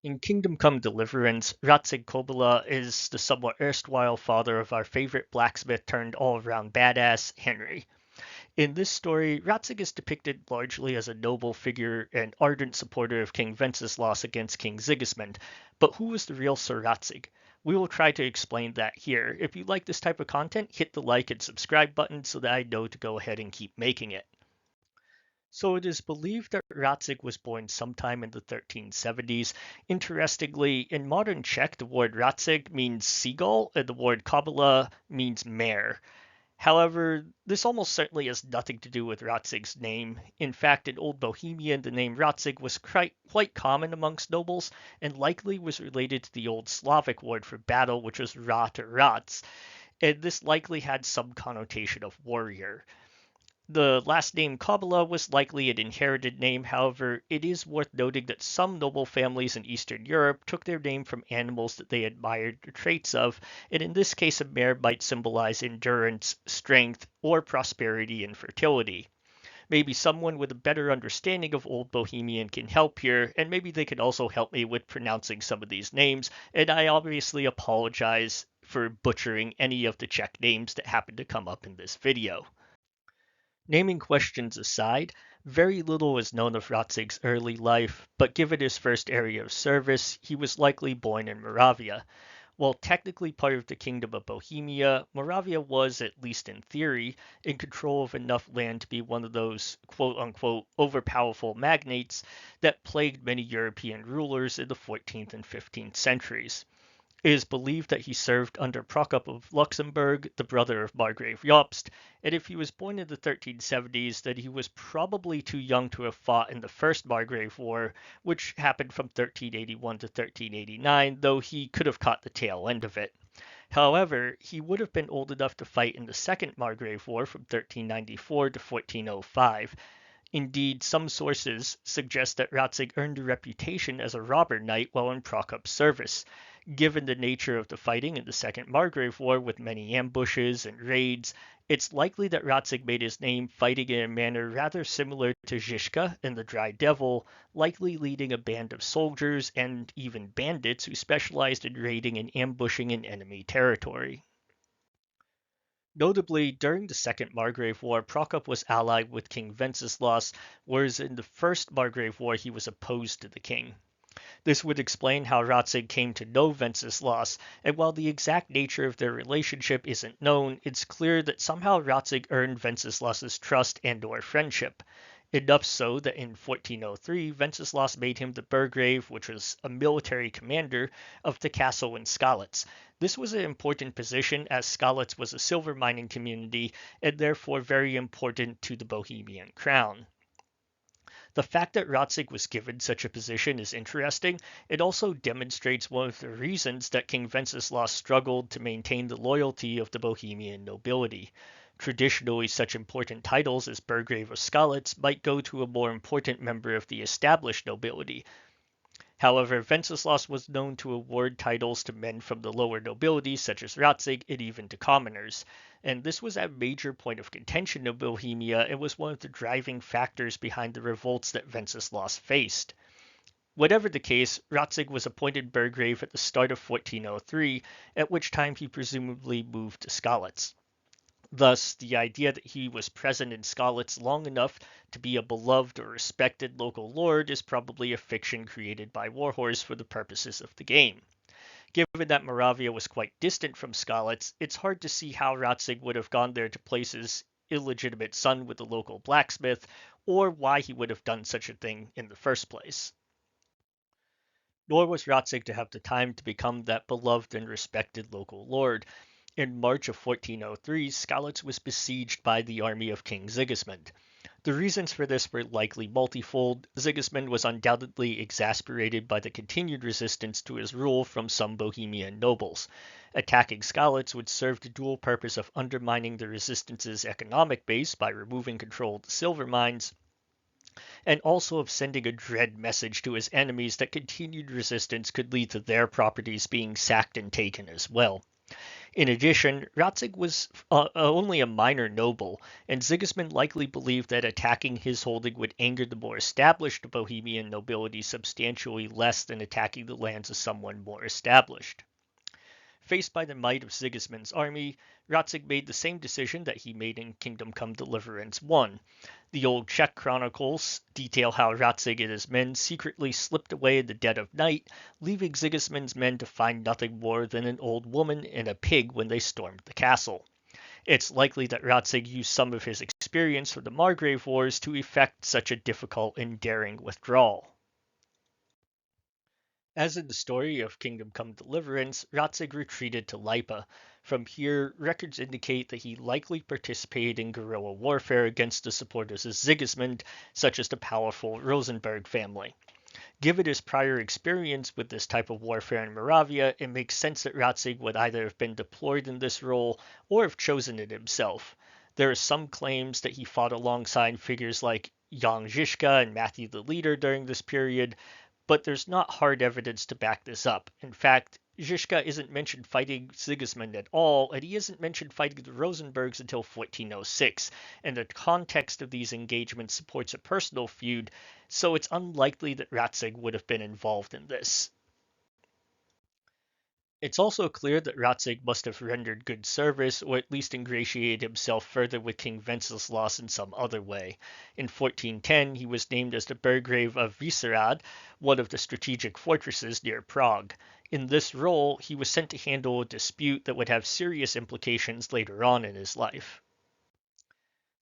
In Kingdom Come Deliverance, Radzig Kobyla is the somewhat erstwhile father of our favorite blacksmith turned all-around badass, Henry. In this story, Radzig is depicted largely as a noble figure and ardent supporter of King Venceslas against King Sigismund, but who was the real Sir Radzig? We will try to explain that here. If you like this type of content, hit the like and subscribe button so that I know to go ahead and keep making it. So it is believed that Radzig was born sometime in the 1370s. Interestingly, in modern Czech, the word Radzig means seagull and the word Kobyla means mare. However, this almost certainly has nothing to do with Radzig's name. In fact, in Old Bohemian, the name Radzig was quite common amongst nobles and likely was related to the Old Slavic word for battle, which was rat or rats, and this likely had some connotation of warrior. The last name Kobyla was likely an inherited name, however, it is worth noting that some noble families in Eastern Europe took their name from animals that they admired the traits of, and in this case a mare might symbolize endurance, strength, or prosperity and fertility. Maybe someone with a better understanding of Old Bohemian can help here, and maybe they can also help me with pronouncing some of these names, and I obviously apologize for butchering any of the Czech names that happen to come up in this video. Naming questions aside, very little is known of Radzig's early life, but given his first area of service, he was likely born in Moravia. While technically part of the Kingdom of Bohemia, Moravia was, at least in theory, in control of enough land to be one of those quote unquote overpowerful magnates that plagued many European rulers in the 14th and 15th centuries. It is believed that he served under Prokop of Luxembourg, the brother of Margrave Jobst, and if he was born in the 1370s, then he was probably too young to have fought in the First Margrave War, which happened from 1381 to 1389, though he could have caught the tail end of it. However, he would have been old enough to fight in the Second Margrave War from 1394 to 1405. Indeed, some sources suggest that Radzig earned a reputation as a robber knight while in Prokop's service. Given the nature of the fighting in the Second Margrave War with many ambushes and raids, it's likely that Radzig made his name fighting in a manner rather similar to Zizka in The Dry Devil, likely leading a band of soldiers and even bandits who specialized in raiding and ambushing in enemy territory. Notably, during the Second Margrave War, Prokop was allied with King Venceslas, whereas in the First Margrave War he was opposed to the king. This would explain how Radzig came to know Venceslas, and while the exact nature of their relationship isn't known, it's clear that somehow Radzig earned Venceslas's trust and/or friendship. Enough so that in 1403 Venceslas made him the burgrave, which was a military commander, of the castle in Skalitz. This was an important position as Skalitz was a silver mining community and therefore very important to the Bohemian crown. The fact that Radzig was given such a position is interesting. It also demonstrates one of the reasons that King Venceslas struggled to maintain the loyalty of the Bohemian nobility. Traditionally, such important titles as Burgrave of Skalitz might go to a more important member of the established nobility. However, Venceslas was known to award titles to men from the lower nobility, such as Radzig, and even to commoners, and this was a major point of contention in Bohemia and was one of the driving factors behind the revolts that Venceslas faced. Whatever the case, Radzig was appointed burgrave at the start of 1403, at which time he presumably moved to Skalitz. Thus, the idea that he was present in Skalitz long enough to be a beloved or respected local lord is probably a fiction created by Warhorse for the purposes of the game. Given that Moravia was quite distant from Skalitz, it's hard to see how Radzig would have gone there to place his illegitimate son with the local blacksmith, or why he would have done such a thing in the first place. Nor was Radzig to have the time to become that beloved and respected local lord. In March of 1403, Skalitz was besieged by the army of King Sigismund. The reasons for this were likely multifold. Sigismund was undoubtedly exasperated by the continued resistance to his rule from some Bohemian nobles. Attacking Skalitz would serve the dual purpose of undermining the resistance's economic base by removing control of the silver mines, and also of sending a dread message to his enemies that continued resistance could lead to their properties being sacked and taken as well. In addition, Radzig was only a minor noble, and Sigismund likely believed that attacking his holding would anger the more established Bohemian nobility substantially less than attacking the lands of someone more established. Faced by the might of Sigismund's army, Radzig made the same decision that he made in Kingdom Come Deliverance I. The old Czech chronicles detail how Radzig and his men secretly slipped away in the dead of night, leaving Sigismund's men to find nothing more than an old woman and a pig when they stormed the castle. It's likely that Radzig used some of his experience from the Margrave Wars to effect such a difficult and daring withdrawal. As in the story of Kingdom Come Deliverance, Radzig retreated to Lipa. From here, records indicate that he likely participated in guerrilla warfare against the supporters of Sigismund, such as the powerful Rosenberg family. Given his prior experience with this type of warfare in Moravia, it makes sense that Radzig would either have been deployed in this role or have chosen it himself. There are some claims that he fought alongside figures like Jan Žižka and Matthew the Leader during this period, but there's not hard evidence to back this up. In fact, Žižka isn't mentioned fighting Sigismund at all, and he isn't mentioned fighting the Rosenbergs until 1406, and the context of these engagements supports a personal feud, so it's unlikely that Radzig would have been involved in this. It's also clear that Radzig must have rendered good service, or at least ingratiated himself further with King Wenceslaus in some other way. In 1410, he was named as the Burgrave of Vyšehrad, one of the strategic fortresses near Prague. In this role, he was sent to handle a dispute that would have serious implications later on in his life.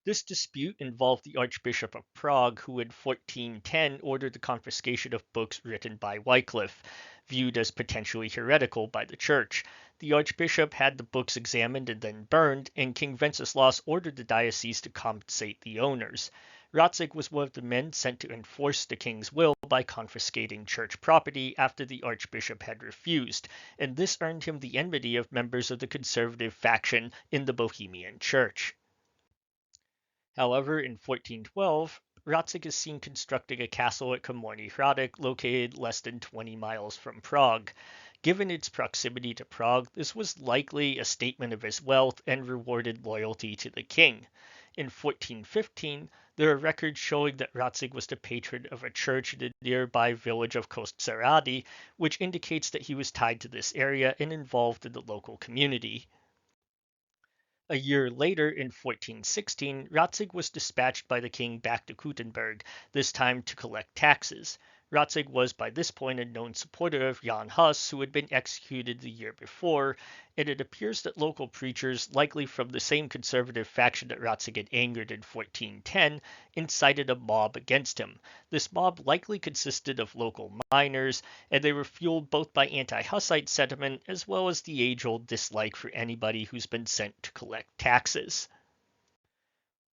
This dispute involved the Archbishop of Prague, who in 1410 ordered the confiscation of books written by Wycliffe, viewed as potentially heretical by the Church. The Archbishop had the books examined and then burned, and King Wenceslaus ordered the diocese to compensate the owners. Radzig was one of the men sent to enforce the king's will by confiscating church property after the archbishop had refused, and this earned him the enmity of members of the conservative faction in the Bohemian Church. However, in 1412, Radzig is seen constructing a castle at Komorny Hrádek, located less than 20 miles from Prague. Given its proximity to Prague, this was likely a statement of his wealth and rewarded loyalty to the king. In 1415, there are records showing that Radzig was the patron of a church in the nearby village of Kostzárady, which indicates that he was tied to this area and involved in the local community. A year later, in 1416, Radzig was dispatched by the king back to Kuttenberg, this time to collect taxes. Radzig was by this point a known supporter of Jan Hus, who had been executed the year before, and it appears that local preachers, likely from the same conservative faction that Radzig had angered in 1410, incited a mob against him. This mob likely consisted of local miners, and they were fueled both by anti-Hussite sentiment as well as the age-old dislike for anybody who's been sent to collect taxes.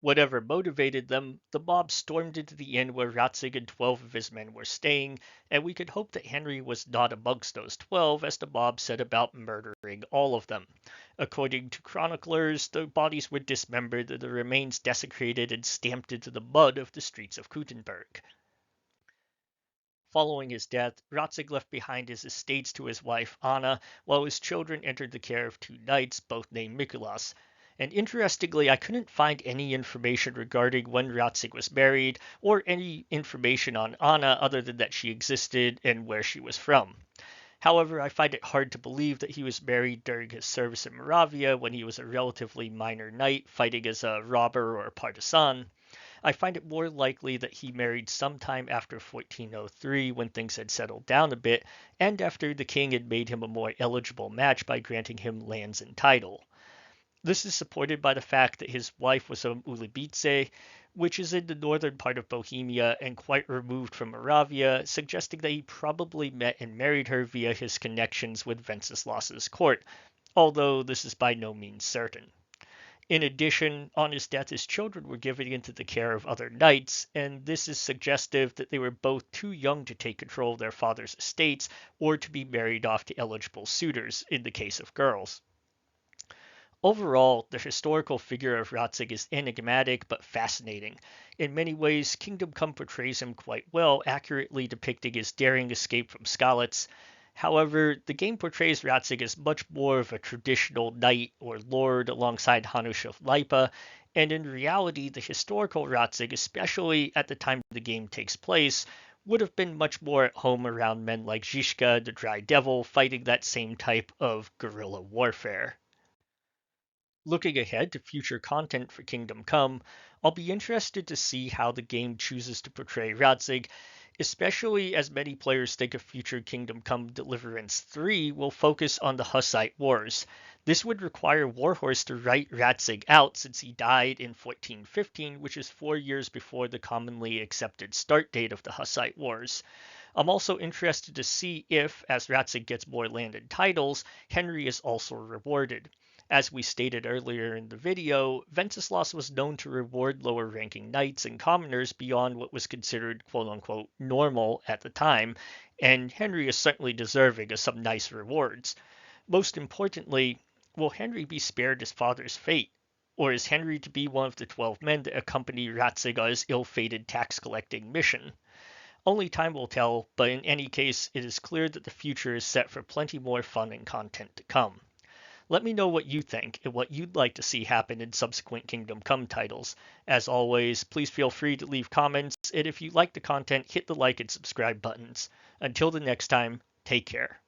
Whatever motivated them, the mob stormed into the inn where Radzig and 12 of his men were staying, and we could hope that Henry was not amongst those 12, as the mob set about murdering all of them. According to chroniclers, the bodies were dismembered and the remains desecrated and stamped into the mud of the streets of Kuttenberg. Following his death, Radzig left behind his estates to his wife Anna, while his children entered the care of 2 knights, both named Mikulas. And interestingly, I couldn't find any information regarding when Radzig was married, or any information on Anna other than that she existed and where she was from. However, I find it hard to believe that he was married during his service in Moravia when he was a relatively minor knight fighting as a robber or a partisan. I find it more likely that he married sometime after 1403 when things had settled down a bit, and after the king had made him a more eligible match by granting him lands and title. This is supported by the fact that his wife was from Ulibice, which is in the northern part of Bohemia and quite removed from Moravia, suggesting that he probably met and married her via his connections with Wenceslaus's court, although this is by no means certain. In addition, on his death his children were given into the care of other knights, and this is suggestive that they were both too young to take control of their father's estates or to be married off to eligible suitors in the case of girls. Overall, the historical figure of Radzig is enigmatic but fascinating. In many ways, Kingdom Come portrays him quite well, accurately depicting his daring escape from Skalitz. However, the game portrays Radzig as much more of a traditional knight or lord alongside Hanush of Lipa, and in reality, the historical Radzig, especially at the time the game takes place, would have been much more at home around men like Zhishka, the Dry Devil, fighting that same type of guerrilla warfare. Looking ahead to future content for Kingdom Come, I'll be interested to see how the game chooses to portray Radzig, especially as many players think a future Kingdom Come Deliverance 3 will focus on the Hussite Wars. This would require Warhorse to write Radzig out since he died in 1415, which is 4 years before the commonly accepted start date of the Hussite Wars. I'm also interested to see if, as Radzig gets more land and titles, Henry is also rewarded. As we stated earlier in the video, Venceslas was known to reward lower ranking knights and commoners beyond what was considered quote unquote normal at the time, and Henry is certainly deserving of some nice rewards. Most importantly, will Henry be spared his father's fate? Or is Henry to be one of the 12 men that accompany Radzig on his ill-fated tax collecting mission? Only time will tell, but in any case, it is clear that the future is set for plenty more fun and content to come. Let me know what you think and what you'd like to see happen in subsequent Kingdom Come titles. As always, please feel free to leave comments, and if you like the content, hit the like and subscribe buttons. Until the next time, take care.